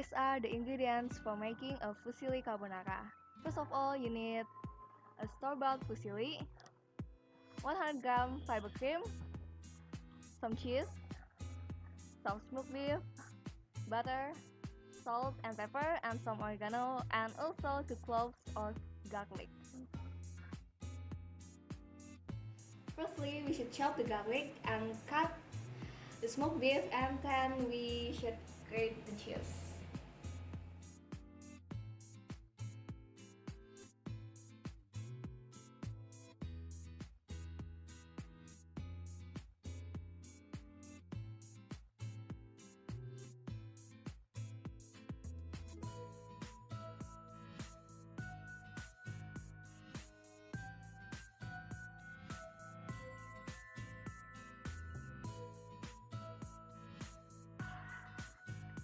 These are the ingredients for making a fusilli carbonara. First of all, you need a store-bought fusilli, 100 gram fiber cream, some cheese, some smoked beef, butter, salt and pepper, and some oregano, and also 2 cloves or garlic. Firstly, we should chop the garlic and cut the smoked beef, and then we should grate the cheese.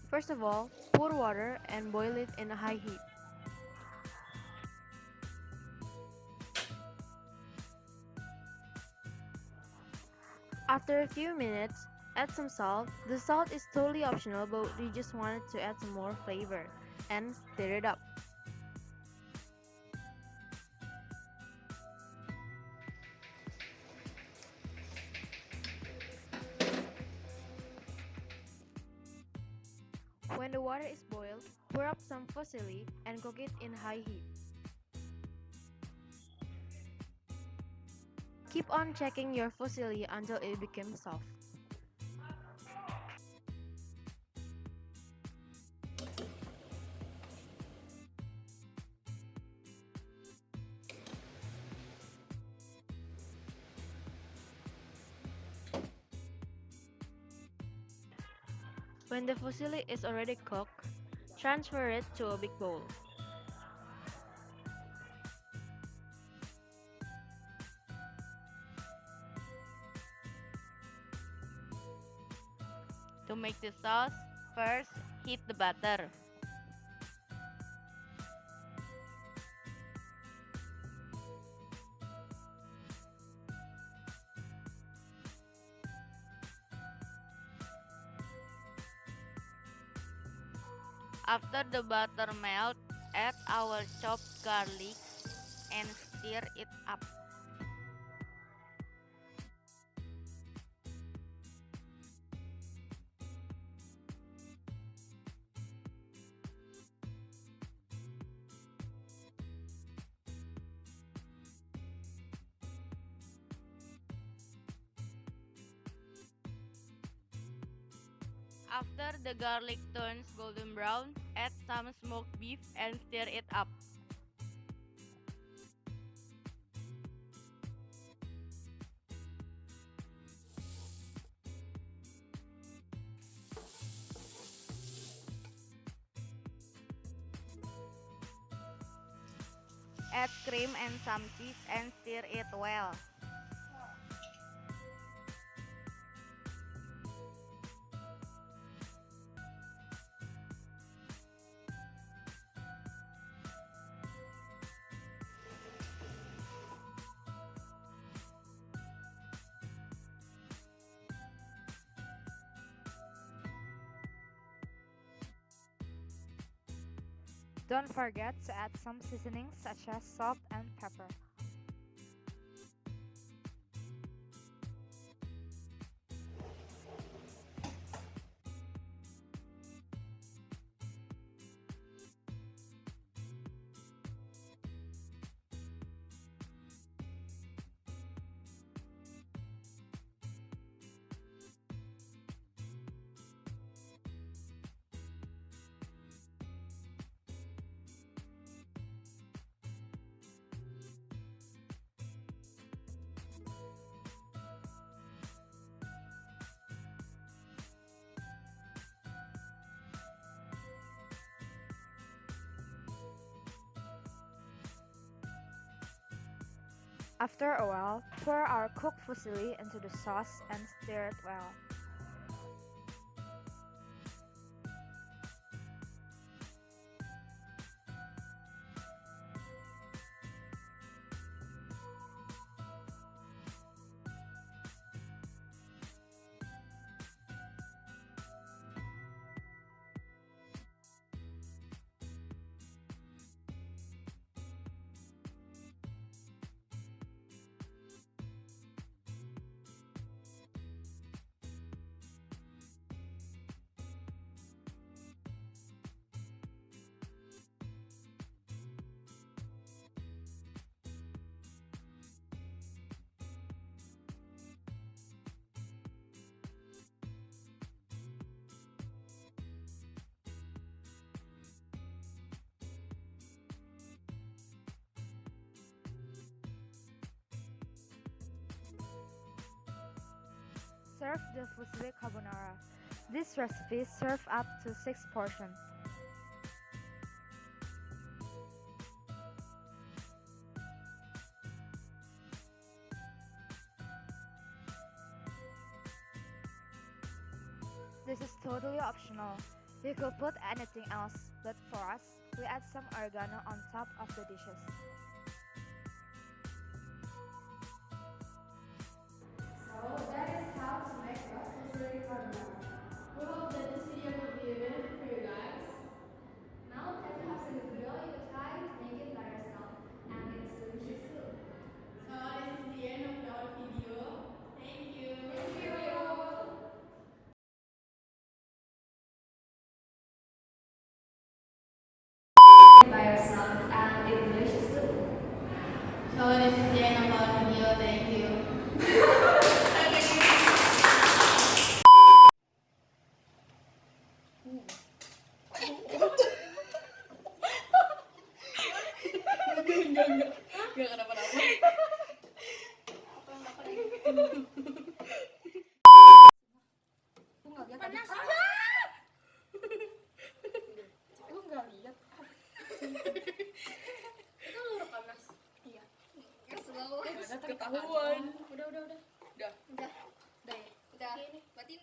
First of all, pour water and boil it in a high heat. After a few minutes, add some salt. The salt is totally optional, but we just wanted to add some more flavor, and stir it up. When the water is boiled, pour up some fusilli and cook it in high heat. Keep on checking your fusilli until it becomes soft. When the fusilli is already cooked, transfer it to a big bowl. To make the sauce, first heat the butter. After the butter melt, add our chopped garlic and stir it up. After the garlic turns golden brown, add some smoked beef and stir it up. Add cream and some cheese and stir it well. Don't forget to add some seasonings such as salt and pepper. After a while, pour our cooked fusilli into the sauce and stir it well. serve the fusilli carbonara. This recipe serves up to 6 portions. This is totally optional. You could put anything else, but for us, we add some oregano on top of the dishes. So that is how to make a Fusilli carbonara. We hope that this video could be a benefit for you guys. Now that you have seen the video, you can try to make it by yourself, and it's delicious too. So this is the end of our video. Thank you. Thank you. By yourself, and it's delicious too. So this is the end of our video. Thank you. Gak kenapa-napa. Panas. Lu nggak lihat? Itu lu rekam Nas? Iya. Ketahuan. Udah. Udah ya. Udah. Berarti